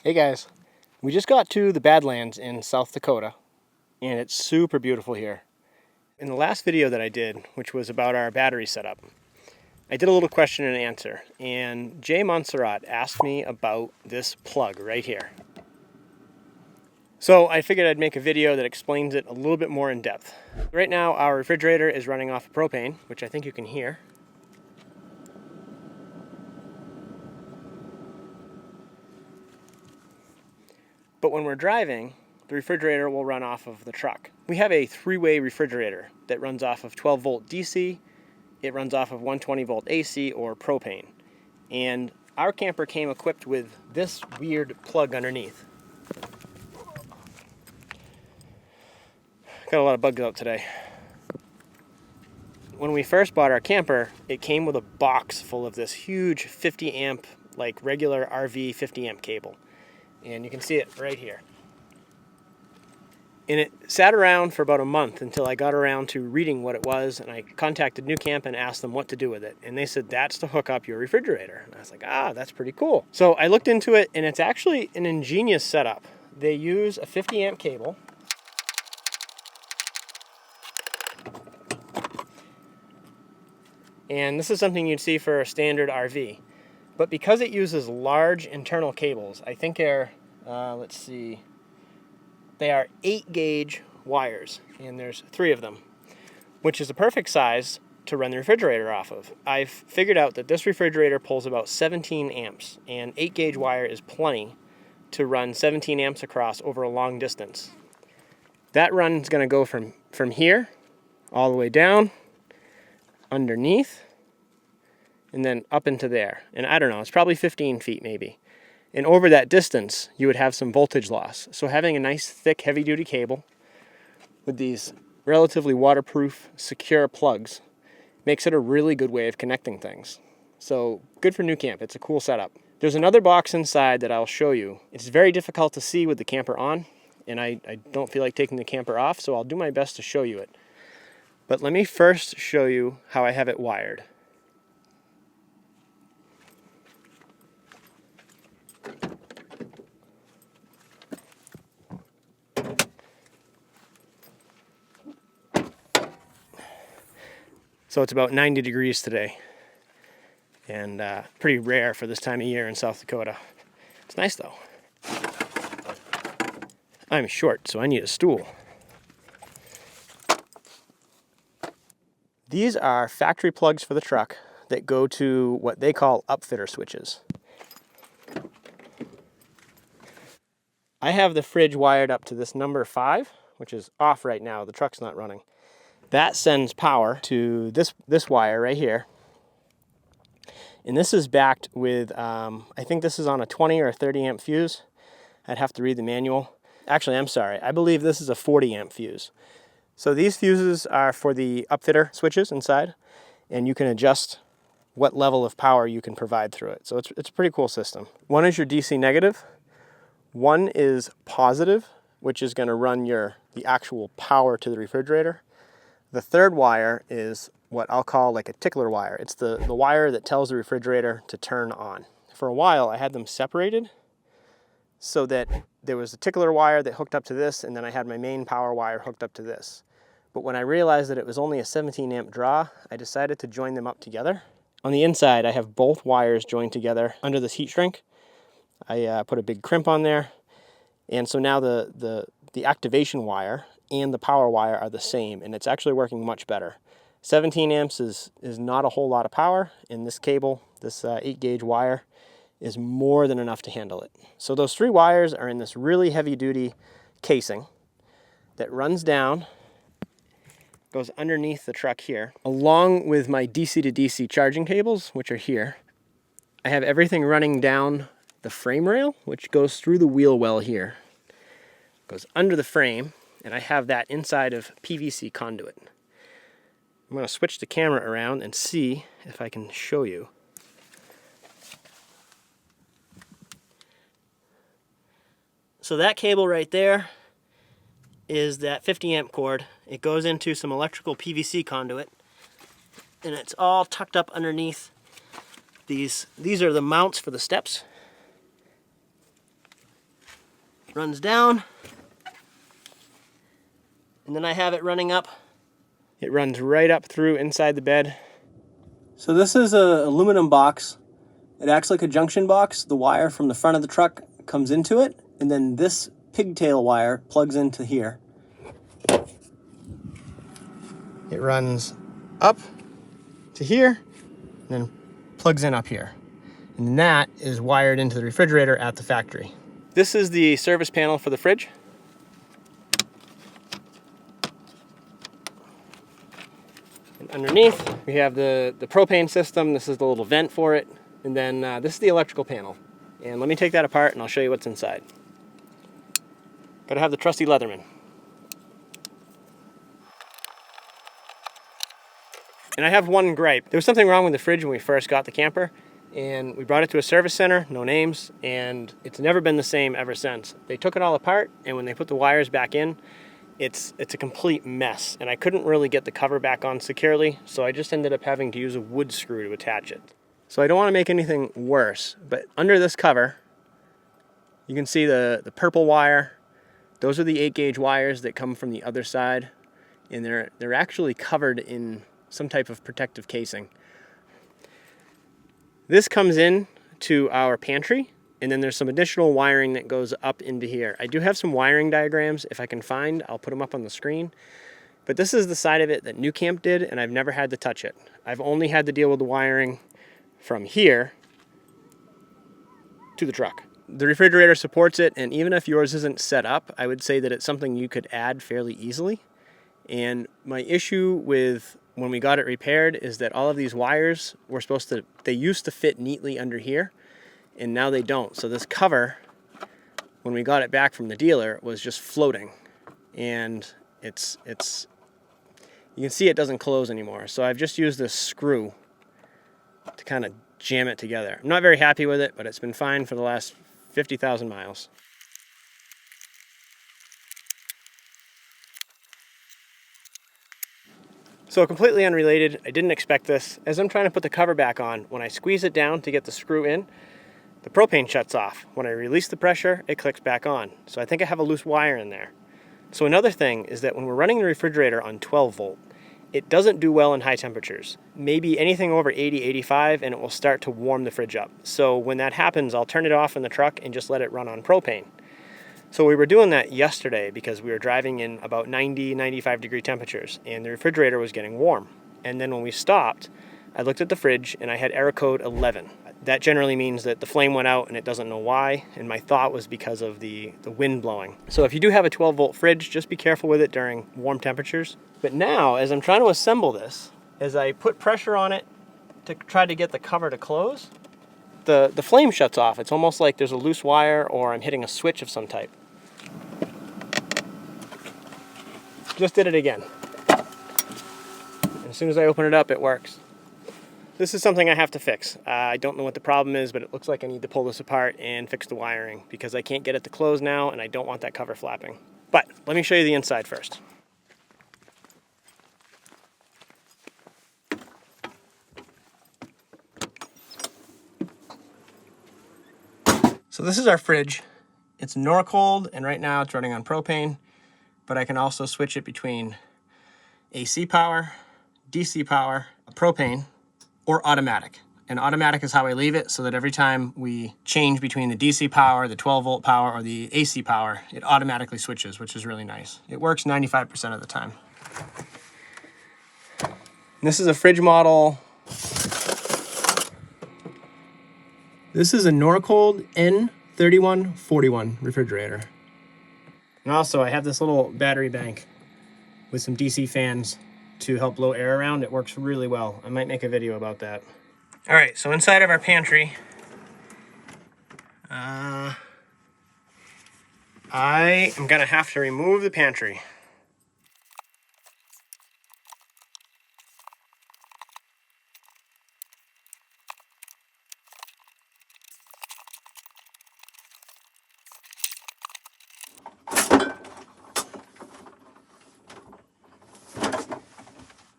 Hey guys, we just got to the Badlands in South Dakota, and it's super beautiful here. In the last video that I did, which was about our battery setup, I did a little question and answer, and Jay Montserrat asked me about this plug right here. So I figured I'd make a video that explains it a little bit more in depth. Right now our refrigerator is running off of propane, which I think you can hear. But when we're driving, the refrigerator will run off of the truck. We have a three-way refrigerator that runs off of 12 volt DC, it runs off of 120 volt AC or propane. And our camper came equipped with this weird plug underneath. Got a lot of bugs out today. When we first bought our camper, it came with a box full of this huge 50 amp, like regular RV 50 amp cable. And you can see it right here. And it sat around for about a month until I got around to reading what it was, and I contacted NuCamp and asked them what to do with it. And they said, that's to hook up your refrigerator. And I was like, that's pretty cool. So I looked into it, and it's actually an ingenious setup. They use a 50 amp cable. And this is something you'd see for a standard RV. But because it uses large internal cables, I think they're, let's see, they are 8 gauge wires, and there's 3 of them, which is a perfect size to run the refrigerator off of. I've figured out that this refrigerator pulls about 17 amps, and 8 gauge wire is plenty to run 17 amps across over a long distance. That run is going to go from here all the way down, underneath, and then up into there. And I don't know, it's probably 15 feet maybe. And over that distance, you would have some voltage loss. So having a nice, thick, heavy-duty cable with these relatively waterproof, secure plugs makes it a really good way of connecting things. So good for NuCamp. It's a cool setup. There's another box inside that I'll show you. It's very difficult to see with the camper on, and I don't feel like taking the camper off, so I'll do my best to show you it. But let me first show you how I have it wired. So it's about 90 degrees today, and pretty rare for this time of year in South Dakota. It's nice though. I'm short, so I need a stool. These are factory plugs for the truck that go to what they call upfitter switches. I have the fridge wired up to this number 5, which is off right now. The truck's not running. That sends power to this wire right here. And this is backed with, I think this is on a 20 or a 30 amp fuse. I'd have to read the manual. Actually, I'm sorry. I believe this is a 40 amp fuse. So these fuses are for the upfitter switches inside, and you can adjust what level of power you can provide through it. So it's a pretty cool system. One is your DC negative. One is positive, which is going to run the actual power to the refrigerator. The third wire is what I'll call like a tickler wire. It's the wire that tells the refrigerator to turn on. For a while, I had them separated so that there was a tickler wire that hooked up to this, and then I had my main power wire hooked up to this. But when I realized that it was only a 17 amp draw, I decided to join them up together. On the inside, I have both wires joined together under this heat shrink. I put a big crimp on there, and so now the activation wire and the power wire are the same, and it's actually working much better. 17 amps is not a whole lot of power, and this cable, this 8 gauge wire, is more than enough to handle it. So those 3 wires are in this really heavy duty casing that runs down, goes underneath the truck here, along with my DC to DC charging cables, which are here. I have everything running down the frame rail, which goes through the wheel well here, goes under the frame, and I have that inside of PVC conduit. I'm going to switch the camera around and see if I can show you. So that cable right there is that 50 amp cord. It goes into some electrical PVC conduit, and it's all tucked up underneath these. These are the mounts for the steps. runs down, and then I have it running up. It runs right up through inside the bed. So this is an aluminum box. It acts like a junction box. The wire from the front of the truck comes into it, and then this pigtail wire plugs into here. It runs up to here, and then plugs in up here. And that is wired into the refrigerator at the factory. This is the service panel for the fridge. And underneath, we have the propane system. This is the little vent for it. And then this is the electrical panel. And let me take that apart and I'll show you what's inside. Gotta have the trusty Leatherman. And I have one gripe. There was something wrong with the fridge when we first got the camper, and we brought it to a service center, no names, and it's never been the same ever since. They took it all apart, and when they put the wires back in, it's a complete mess, and I couldn't really get the cover back on securely, so I just ended up having to use a wood screw to attach it. So I don't want to make anything worse, but under this cover, you can see the purple wire. Those are the 8-gauge wires that come from the other side, and they're actually covered in some type of protective casing. This comes in to our pantry, and then there's some additional wiring that goes up into here. I do have some wiring diagrams. If I can find, I'll put them up on the screen. But this is the side of it that NuCamp did, and I've never had to touch it. I've only had to deal with the wiring from here to the truck. The refrigerator supports it, and even if yours isn't set up, I would say that it's something you could add fairly easily. And my issue with when we got it repaired is that all of these wires were they used to fit neatly under here, and now they don't. So this cover, when we got it back from the dealer, was just floating, and you can see it doesn't close anymore. So I've just used this screw to kind of jam it together. I'm not very happy with it, but it's been fine for the last 50,000 miles. So completely unrelated, I didn't expect this. As I'm trying to put the cover back on, when I squeeze it down to get the screw in, the propane shuts off. When I release the pressure, it clicks back on. So I think I have a loose wire in there. So another thing is that when we're running the refrigerator on 12 volt, it doesn't do well in high temperatures. Maybe anything over 80, 85, and it will start to warm the fridge up. So when that happens, I'll turn it off in the truck and just let it run on propane. So we were doing that yesterday because we were driving in about 90, 95 degree temperatures, and the refrigerator was getting warm. And then when we stopped, I looked at the fridge and I had error code 11. That generally means that the flame went out and it doesn't know why, and my thought was because of the wind blowing. So if you do have a 12 volt fridge, just be careful with it during warm temperatures. But now, as I'm trying to assemble this, as I put pressure on it to try to get the cover to close, the flame shuts off. It's almost like there's a loose wire or I'm hitting a switch of some type. Just did it again. And as soon as I open it up, it works. This is something I have to fix. I don't know what the problem is, but it looks like I need to pull this apart and fix the wiring because I can't get it to close now and I don't want that cover flapping. But let me show you the inside first. So this is our fridge. It's Norcold, and right now it's running on propane, but I can also switch it between AC power, DC power, propane, or automatic. And automatic is how I leave it, so that every time we change between the DC power, the 12 volt power, or the AC power, it automatically switches, which is really nice. It works 95% of the time. And this is a fridge model. This is a Norcold N3141 refrigerator. And also I have this little battery bank with some DC fans to help blow air around. It works really well. I might make a video about that. All right, so inside of our pantry, I am gonna have to remove the pantry.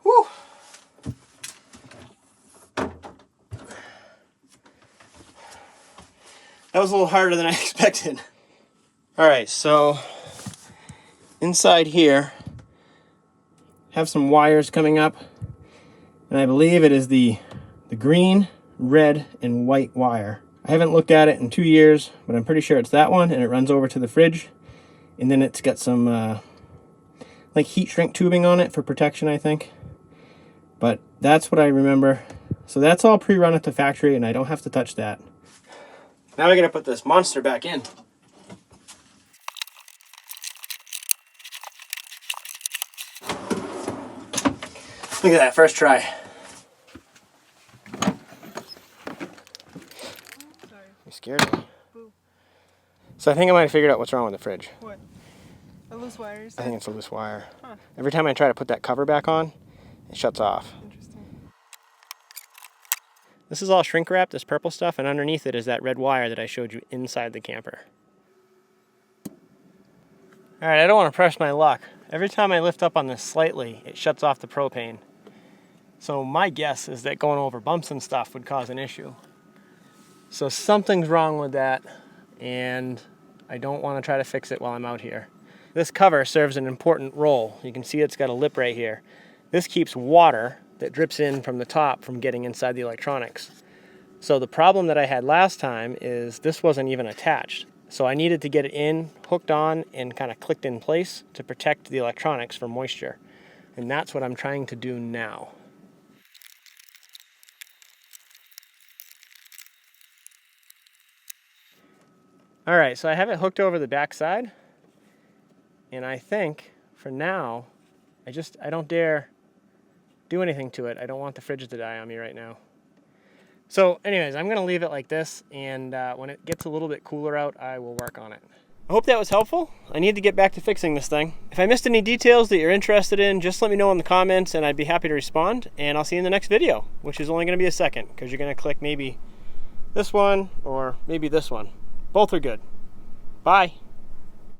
Whew. That was a little harder than I expected. All right, so inside here, have some wires coming up, and I believe it is the green, red, and white wire. I haven't looked at it in 2 years, but I'm pretty sure it's that one, and it runs over to the fridge, and then it's got some like heat shrink tubing on it for protection, I think. But that's what I remember. So that's all pre-run at the factory, and I don't have to touch that. Now we're gonna put this monster back in. Look at that, first try. Sorry. You scared me. Boo. So I think I might have figured out what's wrong with the fridge. What? A loose wire? I think it's a loose wire. Huh. Every time I try to put that cover back on, it shuts off. Interesting. This is all shrink wrap, this purple stuff, and underneath it is that red wire that I showed you inside the camper. All right, I don't want to press my luck. Every time I lift up on this slightly, it shuts off the propane. So my guess is that going over bumps and stuff would cause an issue. So something's wrong with that, and I don't want to try to fix it while I'm out here. This cover serves an important role. You can see it's got a lip right here. This keeps water that drips in from the top from getting inside the electronics. So the problem that I had last time is this wasn't even attached. So I needed to get it in, hooked on, and kind of clicked in place to protect the electronics from moisture. And that's what I'm trying to do now. All right, so I have it hooked over the back side, and I think for now, I don't dare do anything to it. I don't want the fridge to die on me right now. So anyways, I'm gonna leave it like this, and when it gets a little bit cooler out, I will work on it. I hope that was helpful. I need to get back to fixing this thing. If I missed any details that you're interested in, just let me know in the comments and I'd be happy to respond, and I'll see you in the next video, which is only gonna be a second, because you're gonna click maybe this one or maybe this one. Both are good. Bye.